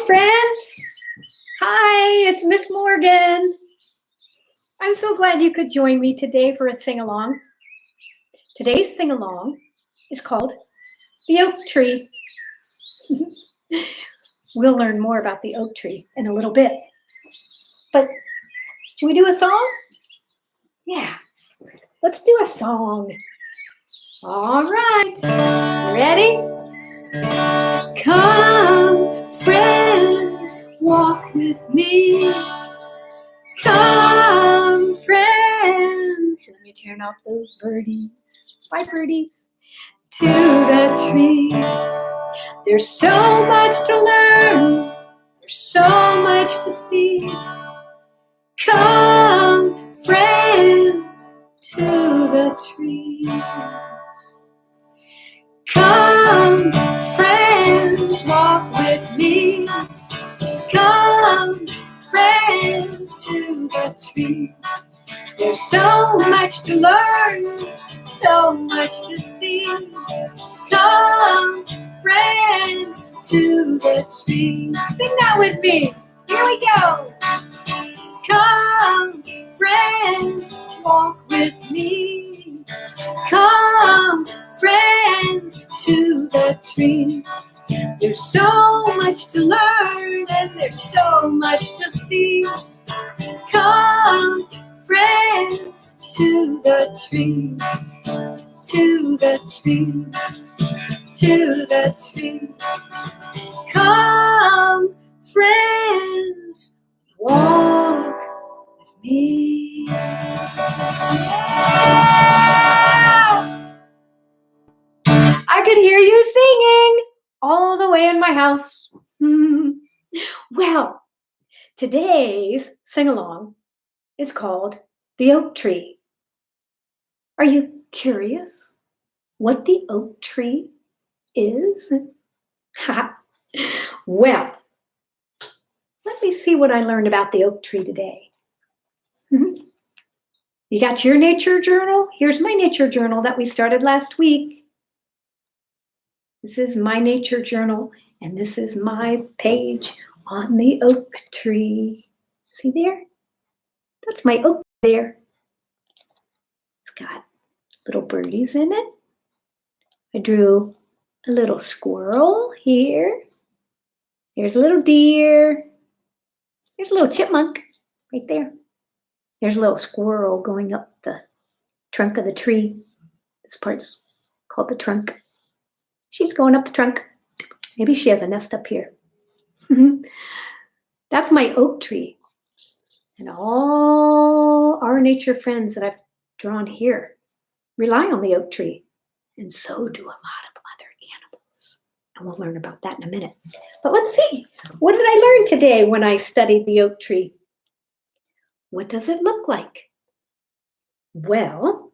friends. Hi, it's Miss Morgan. I'm so glad you could join me today for a sing-along. Today's sing-along is called The Oak Tree. We'll learn more about the oak tree in a little bit. But should we do a song? Yeah, let's do a song. All right, ready? Come, friends, walk with me. Come, friends. Let me turn off those birdies. Bye, birdies. To the trees. There's so much to learn. There's so much to see. Come, friends, to the trees. Come, friends, walk with me. Come, friends, to the trees. There's so much to learn, so much to see. Come, friends, to the trees. Sing that with me. Here we go. Come, friends, walk with me. Come, friends, to the trees. There's so much to learn and there's so much to see. Come, friends, to the trees, to the trees, to the trees. Come, friends, walk with me. I could hear you singing all the way in my house. Well, today's sing-along is called The Oak Tree. Are you curious what the oak tree is? Well, let me see what I learned about the oak tree today. You got your nature journal? Here's my nature journal that we started last week. This is my nature journal, and this is my page on the oak tree. See there? That's my oak there. It's got little birdies in it. I drew a little squirrel here. Here's a little deer. There's a little chipmunk right there. There's a little squirrel going up the trunk of the tree. This part's called the trunk. She's going up the trunk. Maybe she has a nest up here. That's my oak tree. And all our nature friends that I've drawn here rely on the oak tree. And so do a lot of other animals. And we'll learn about that in a minute. But let's see. What did I learn today when I studied the oak tree? What does it look like? Well,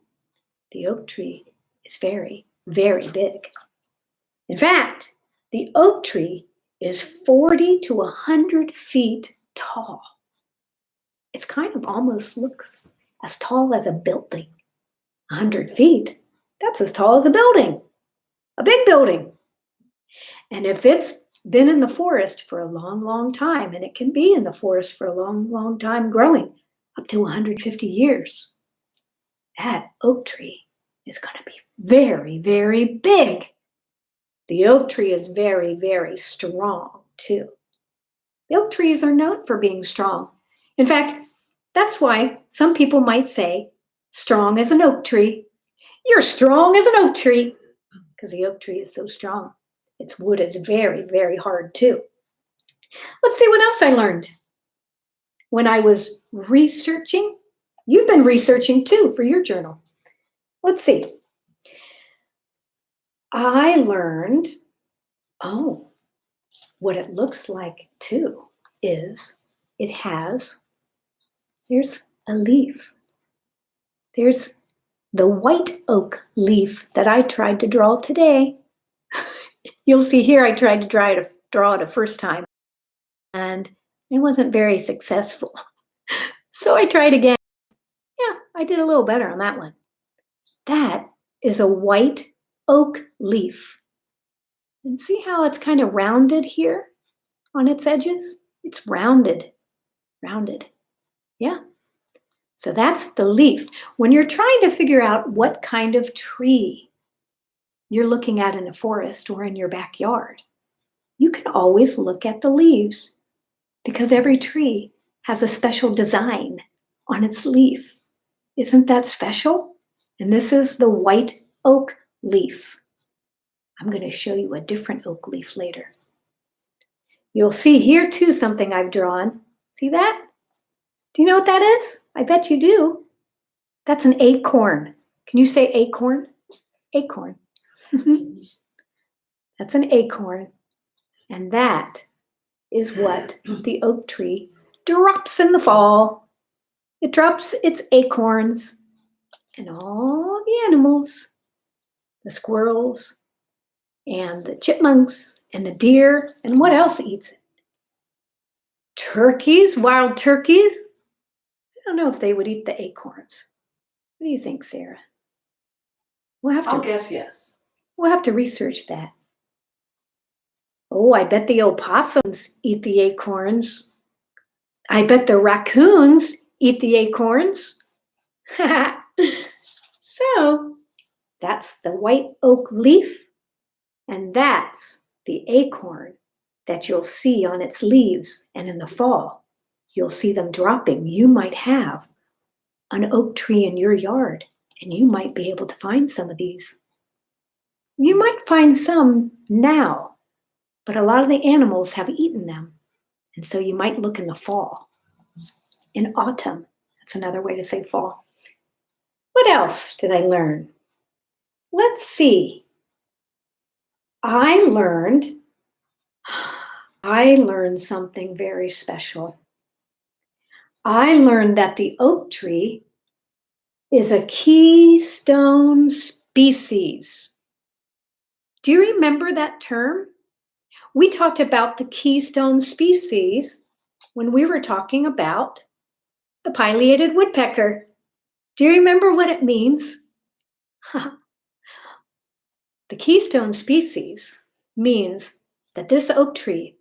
the oak tree is very, very big. In fact, the oak tree is 40 to 100 feet tall. It's kind of almost looks as tall as a building. 100 feet, that's as tall as a building, a big building. And if it's been in the forest for a long, long time, and it can be in the forest for a long, long time growing, up to 150 years, that oak tree is going to be very, very big. The oak tree is very, very strong too. The oak trees are known for being strong. In fact, that's why some people might say, strong as an oak tree. You're strong as an oak tree, because the oak tree is so strong. Its wood is very, very hard too. Let's see what else I learned. When I was researching, you've been researching too for your journal. Let's see. I learned, what it looks like too is it has, here's a leaf. There's the white oak leaf that I tried to draw today. You'll see here I tried to draw it a first time, and it wasn't very successful. So I tried again. Yeah, I did a little better on that one. That is a white oak leaf. And see how it's kind of rounded here? on its edges? It's rounded, rounded. Yeah. So that's the leaf. When you're trying to figure out what kind of tree you're looking at in a forest or in your backyard, you can always look at the leaves because every tree has a special design on its leaf. Isn't that special? And this is the white oak leaf. I'm going to show you a different oak leaf later. You'll see here too something I've drawn. See that? Do you know what that is? I bet you do. That's an acorn. Can you say acorn? Acorn. That's an acorn. And that is what the oak tree drops in the fall. It drops its acorns, and all the animals, the squirrels and the chipmunks and the deer, and what else eats it? Turkeys, wild turkeys. I don't know if they would eat the acorns. What do you think, Sarah? I'll guess yes. We'll have to research that. Oh, I bet the opossums eat the acorns. I bet the raccoons eat the acorns. So that's the white oak leaf, and that's the acorn that you'll see on its leaves, and in the fall, you'll see them dropping. You might have an oak tree in your yard, and you might be able to find some of these. You might find some now, but a lot of the animals have eaten them, and so you might look in the fall. In autumn, that's another way to say fall. What else did I learn? Let's see. I learned something very special. I learned that the oak tree is a keystone species. Do you remember that term? We talked about the keystone species when we were talking about the pileated woodpecker. Do you remember what it means? The keystone species means that this oak tree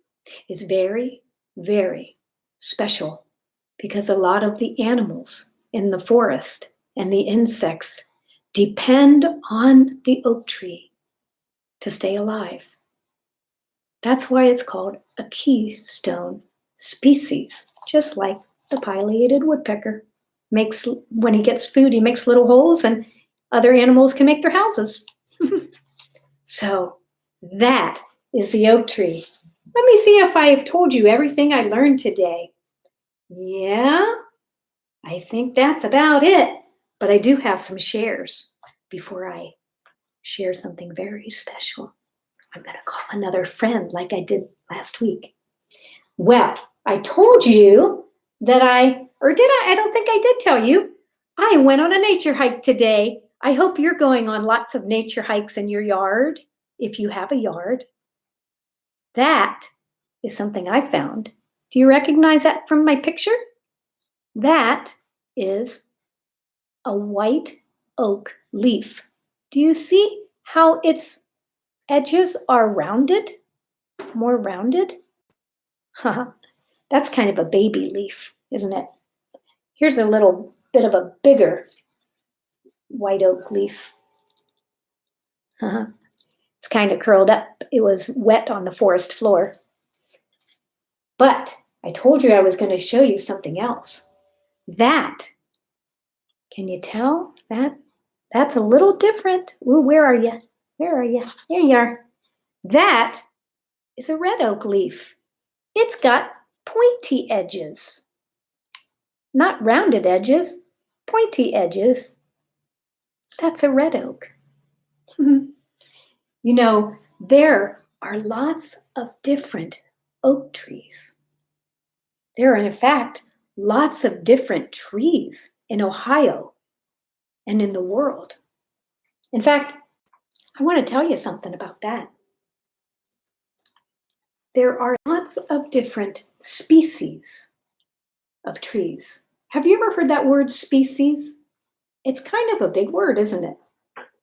is very, very special because a lot of the animals in the forest and the insects depend on the oak tree to stay alive. That's why it's called a keystone species, just like the pileated woodpecker. When he gets food, he makes little holes and other animals can make their houses. So that is the oak tree. Let me see if I have told you everything I learned today. Yeah, I think that's about it. But I do have some shares before I share something very special. I'm going to call another friend like I did last week. Well, I told you that I don't think I did tell you. I went on a nature hike today. I hope you're going on lots of nature hikes in your yard, if you have a yard. That is something I found. Do you recognize that from my picture? That is a white oak leaf. Do you see how its edges are rounded? More rounded? That's kind of a baby leaf, isn't it? Here's a little bit of a bigger white oak leaf. It's kind of curled up. It was wet on the forest floor. But I told you I was going to show you something else. That, can you tell? That's a little different. Ooh, where are you? Where are you? Here you are. That is a red oak leaf. It's got pointy edges. Not rounded edges, pointy edges. That's a red oak. You know, there are lots of different oak trees. There are, in fact, lots of different trees in Ohio and in the world. In fact, I want to tell you something about that. There are lots of different species of trees. Have you ever heard that word species? It's kind of a big word, isn't it?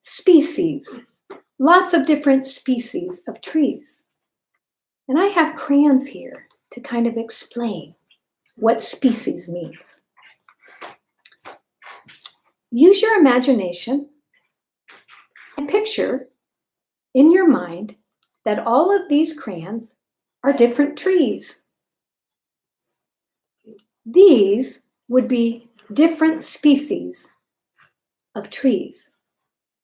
Species. Lots of different species of trees. And I have crayons here to kind of explain what species means. Use your imagination and picture in your mind that all of these crayons are different trees. These would be different species of trees.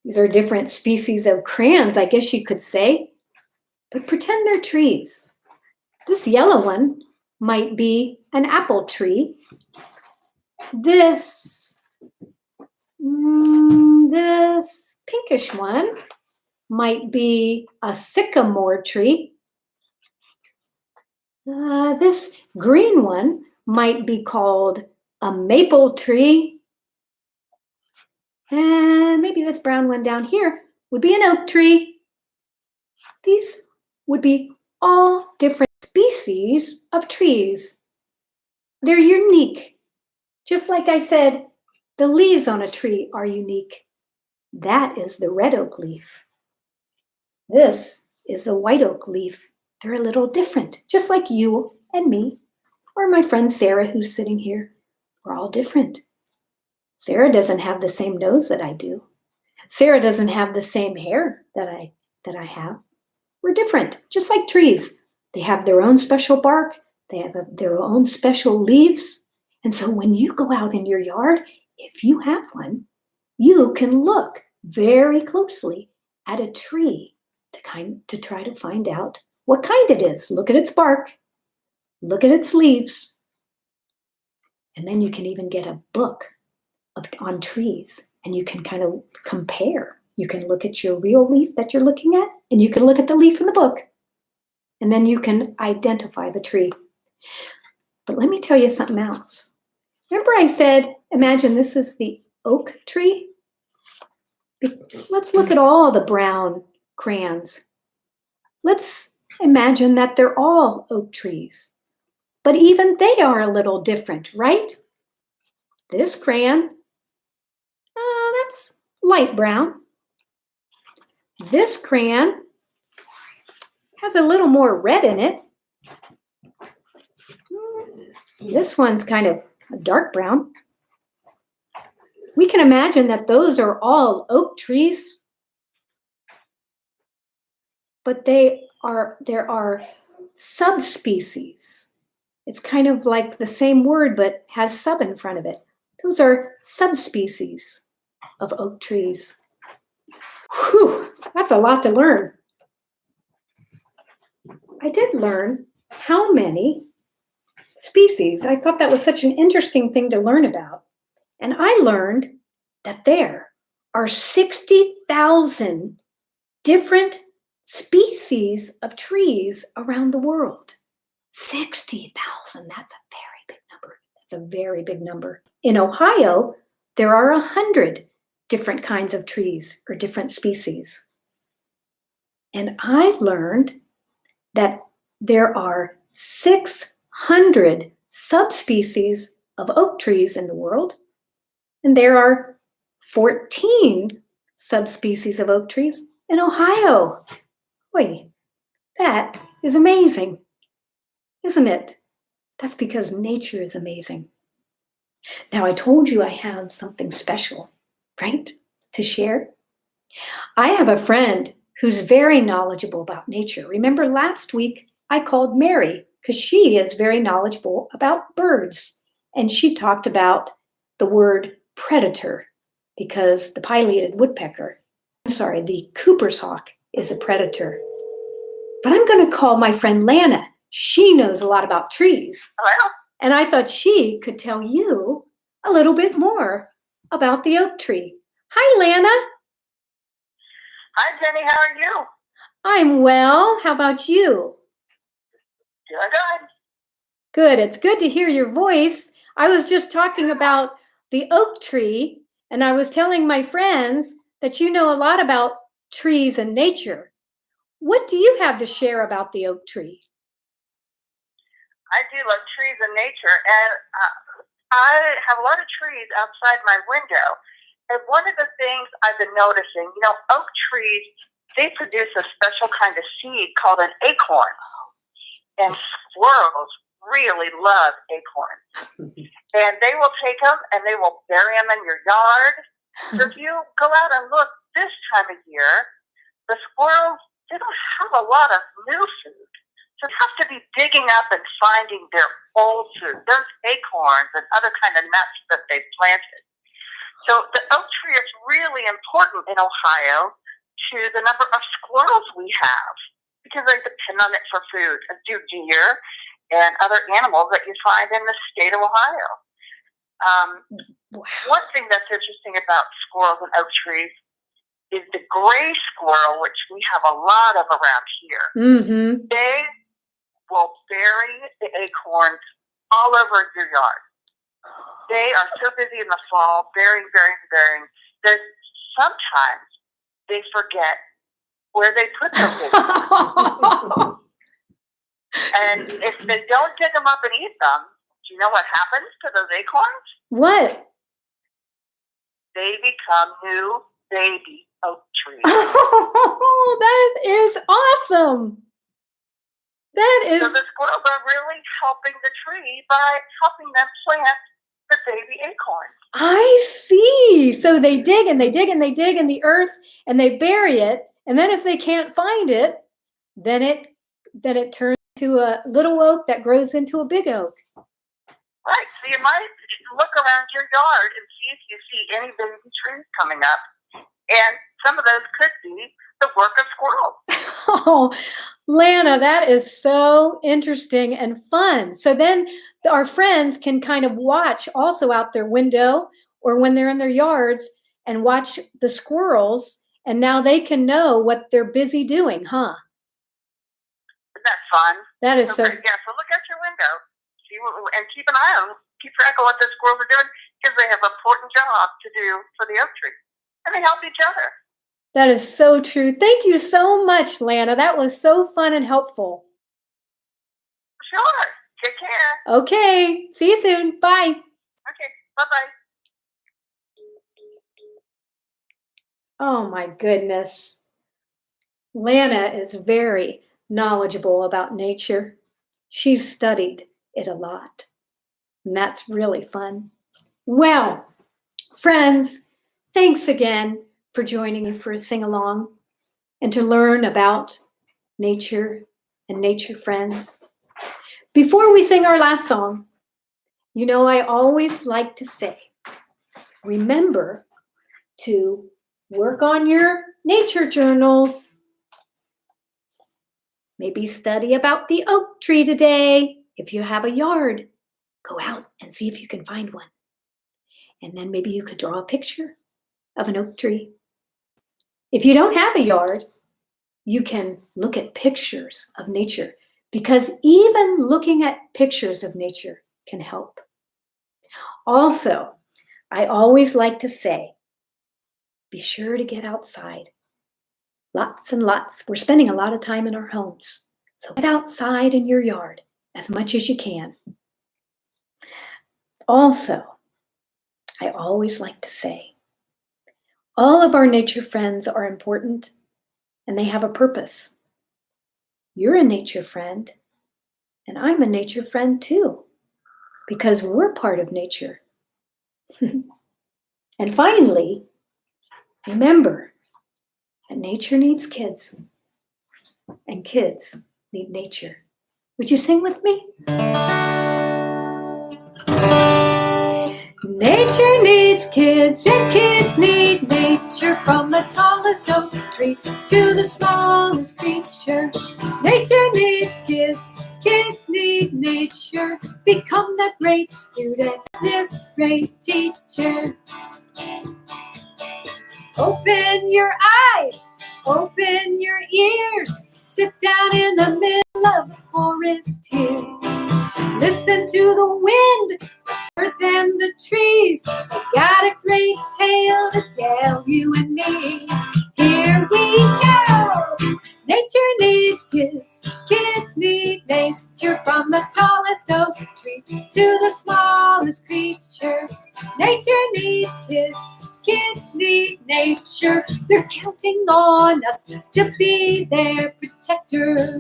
These are different species of crayons, I guess you could say, but pretend they're trees. This yellow one might be an apple tree. This pinkish one might be a sycamore tree. This green one might be called a maple tree. And maybe this brown one down here would be an oak tree. These would be all different species of trees. They're unique. Just like I said, the leaves on a tree are unique. That is the red oak leaf. This is the white oak leaf. They're a little different, just like you and me, or my friend Sarah who's sitting here. We're all different. Sarah doesn't have the same nose that I do. Sarah doesn't have the same hair that I have. We're different, just like trees. They have their own special bark. They have their own special leaves. And so when you go out in your yard, if you have one, you can look very closely at a tree to try to find out what kind it is. Look at its bark. Look at its leaves. And then you can even get a book on trees, and you can kind of compare. You can look at your real leaf that you're looking at, and you can look at the leaf in the book, and then you can identify the tree. But let me tell you something else. Remember I said, imagine this is the oak tree? Let's look at all the brown crayons. Let's imagine that they're all oak trees, but even they are a little different, right? This crayon, that's light brown. This crayon has a little more red in it. This one's kind of a dark brown. We can imagine that those are all oak trees, but there are subspecies. It's kind of like the same word, but has sub in front of it. Those are subspecies of oak trees. Whew, that's a lot to learn. I did learn how many species. I thought that was such an interesting thing to learn about. And I learned that there are 60,000 different species of trees around the world. 60,000, that's a very big number. That's a very big number. In Ohio, there are 100 different kinds of trees or different species. And I learned that there are 600 subspecies of oak trees in the world, and there are 14 subspecies of oak trees in Ohio. Boy, that is amazing, isn't it? That's because nature is amazing. Now, I told you I have something special, right, to share. I have a friend who's very knowledgeable about nature. Remember last week I called Mary because she is very knowledgeable about birds. And she talked about the word predator because the pileated woodpecker, the Cooper's hawk is a predator. But I'm going to call my friend Lana. She knows a lot about trees. Hello? And I thought she could tell you a little bit more about the oak tree. Hi, Lana. Hi, Jenny. How are you? I'm well. How about you? Doing good. Good. It's good to hear your voice. I was just talking about the oak tree, and I was telling my friends that you know a lot about trees and nature. What do you have to share about the oak tree? I do love trees and nature, and I have a lot of trees outside my window. And one of the things I've been noticing, oak trees, they produce a special kind of seed called an acorn. And squirrels really love acorns. And they will take them and they will bury them in your yard. So if you go out and look this time of year, the squirrels, they don't have a lot of new food. So you have to be digging up and finding their old food, those acorns and other kind of nuts that they've planted. So the oak tree is really important in Ohio to the number of squirrels we have because they depend on it for food, as do deer and other animals that you find in the state of Ohio. One thing that's interesting about squirrels and oak trees is the gray squirrel, which we have a lot of around here. Mm-hmm. They will bury the acorns all over your yard. They are so busy in the fall, burying, that sometimes they forget where they put those acorns. And if they don't dig them up and eat them, do you know what happens to those acorns? What? They become new baby oak trees. Oh, that is awesome. That is. So the squirrels are really helping the tree by helping them plant the baby acorns. I see. So they dig and they dig and they dig in the earth and they bury it. And then if they can't find it, then it turns to a little oak that grows into a big oak. Right. So you might look around your yard and see if you see any baby trees coming up. And some of those could be the work of squirrels. Oh, Lana, that is so interesting and fun. So then our friends can kind of watch also out their window or when they're in their yards and watch the squirrels. And now they can know what they're busy doing, huh? Isn't that fun? That is so. Yeah, so look out your window and keep an eye on, keep track of what the squirrels are doing because they have an important job to do for the oak tree. And they help each other. That is so true. Thank you so much, Lana. That was so fun and helpful. Sure. Take care. Okay. See you soon. Bye. Okay. Bye-bye. Oh, my goodness. Lana is very knowledgeable about nature. She's studied it a lot. And that's really fun. Well, friends, thanks again for joining me for a sing-along and to learn about nature and nature friends. Before we sing our last song, you know I always like to say, remember to work on your nature journals. Maybe study about the oak tree today. If you have a yard, go out and see if you can find one. And then maybe you could draw a picture of an oak tree. If you don't have a yard, you can look at pictures of nature because even looking at pictures of nature can help. Also, I always like to say, be sure to get outside. Lots and lots. We're spending a lot of time in our homes. So get outside in your yard as much as you can. Also, I always like to say, all of our nature friends are important and they have a purpose. You're a nature friend and I'm a nature friend too because we're part of nature. And finally, remember that nature needs kids and kids need nature. Would you sing with me? Nature needs kids and kids need nature, from the tallest oak tree to the smallest creature. Nature needs kids, kids need nature. Become the great student, this great teacher. Open your eyes, open your ears. Sit down in the middle of the forest here. Listen to the wind, birds and the trees. I got a great tale to tell you and me. Here we go. Nature needs kids, kids need nature, from the tallest oak tree to the smallest creature. Nature needs kids, kids need nature. They're counting on us to be their protector.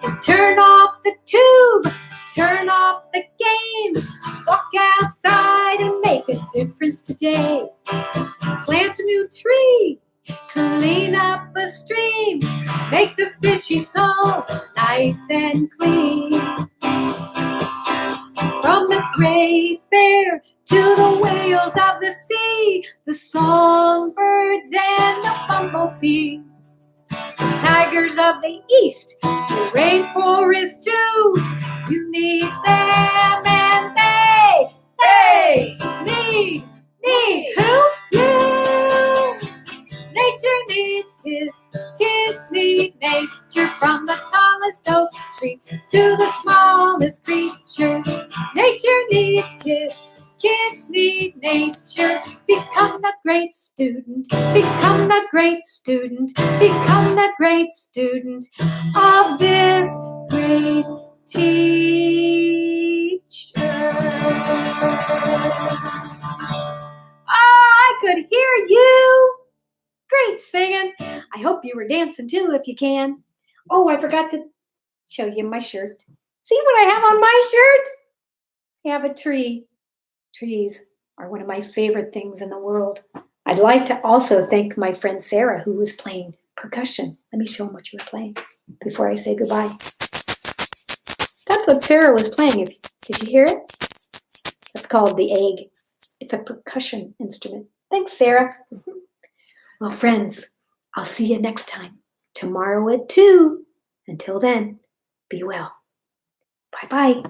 to turn off the tube, turn off the games, walk outside and make a difference today. Plant a new tree, clean up a stream, make the fishies hole nice and clean. From the great bear to the whales of the sea, the songbirds and the bumblebee, the tigers of the east, the rainforest too. You need them and they need who? You. Nature needs kids need nature, from the tallest oak tree to the smallest creature. Nature needs kids need nature. Become the great student, become the great student, become the great student of this great teacher. I could hear you. Great singing. I hope you were dancing too if you can. Oh, I forgot to show you my shirt. See what I have on my shirt? I have a tree. Trees are one of my favorite things in the world. I'd like to also thank my friend Sarah, who was playing percussion. Let me show them what you were playing before I say goodbye. That's what Sarah was playing. Did you hear it? It's called the egg. It's a percussion instrument. Thanks, Sarah. Well, friends, I'll see you next time, tomorrow at 2. Until then, be well. Bye-bye.